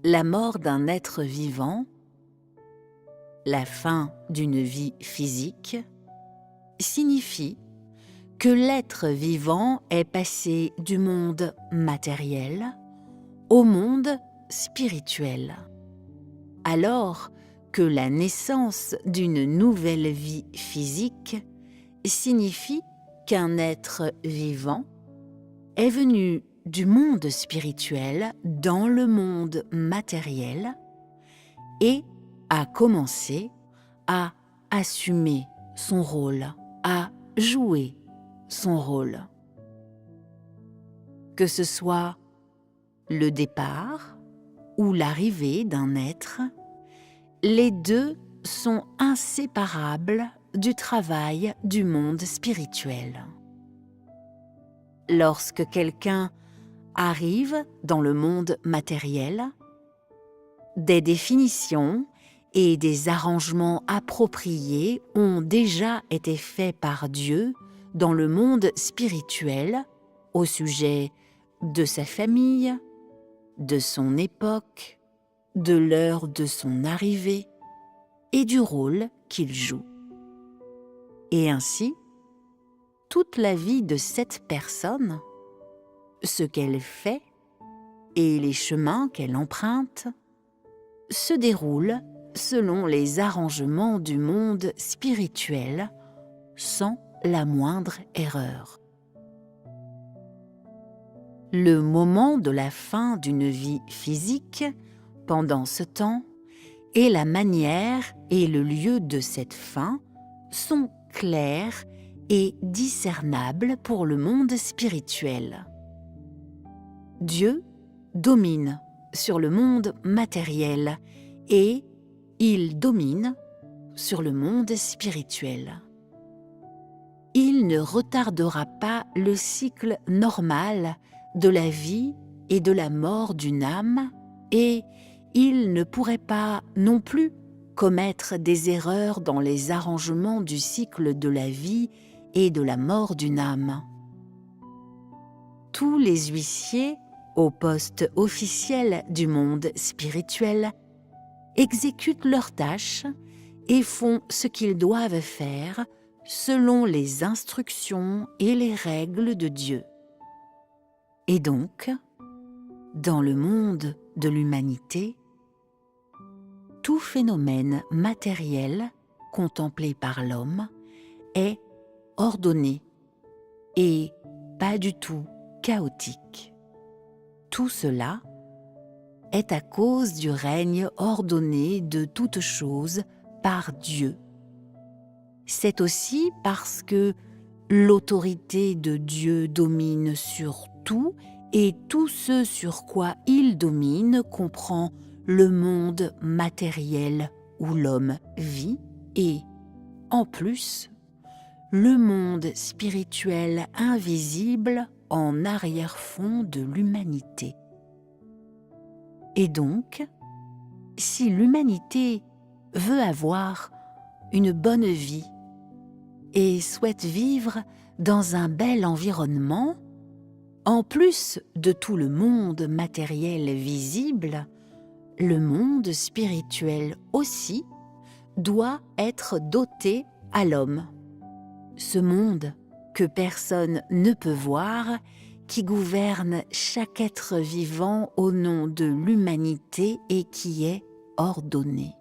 La mort d'un être vivant, la fin d'une vie physique, signifie que l'être vivant est passé du monde matériel au monde spirituel, alors que la naissance d'une nouvelle vie physique signifie qu'un être vivant est venu du monde spirituel dans le monde matériel et a commencé à assumer son rôle, à jouer son rôle. Que ce soit le départ ou l'arrivée d'un être, les deux sont inséparables du travail du monde spirituel. Lorsque quelqu'un arrive dans le monde matériel, des définitions et des arrangements appropriés ont déjà été faits par Dieu dans le monde spirituel au sujet de sa famille, de son époque, de l'heure de son arrivée et du rôle qu'il joue. Et ainsi, toute la vie de cette personne, ce qu'elle fait et les chemins qu'elle emprunte, se déroulent selon les arrangements du monde spirituel sans la moindre erreur. Le moment de la fin d'une vie physique, pendant ce temps, et la manière et le lieu de cette fin sont clairs et discernables pour le monde spirituel. Dieu domine sur le monde matériel et il domine sur le monde spirituel. Il ne retardera pas le cycle normal de la vie et de la mort d'une âme et il ne pourrait pas non plus commettre des erreurs dans les arrangements du cycle de la vie et de la mort d'une âme. Tous les huissiers au poste officiel du monde spirituel exécutent leurs tâches et font ce qu'ils doivent faire selon les instructions et les règles de Dieu. Et donc, dans le monde de l'humanité, tout phénomène matériel contemplé par l'homme est ordonné et pas du tout chaotique. Tout cela est à cause du règne ordonné de toutes choses par Dieu. C'est aussi parce que l'autorité de Dieu domine sur tout et tout ce sur quoi il domine comprend le monde matériel où l'homme vit et, en plus, le monde spirituel invisible en arrière-fond de l'humanité. Et donc, si l'humanité veut avoir une bonne vie et souhaite vivre dans un bel environnement, en plus de tout le monde matériel visible, le monde spirituel aussi doit être doté à l'homme. Ce monde que personne ne peut voir, qui gouverne chaque être vivant au nom de l'humanité et qui est ordonné.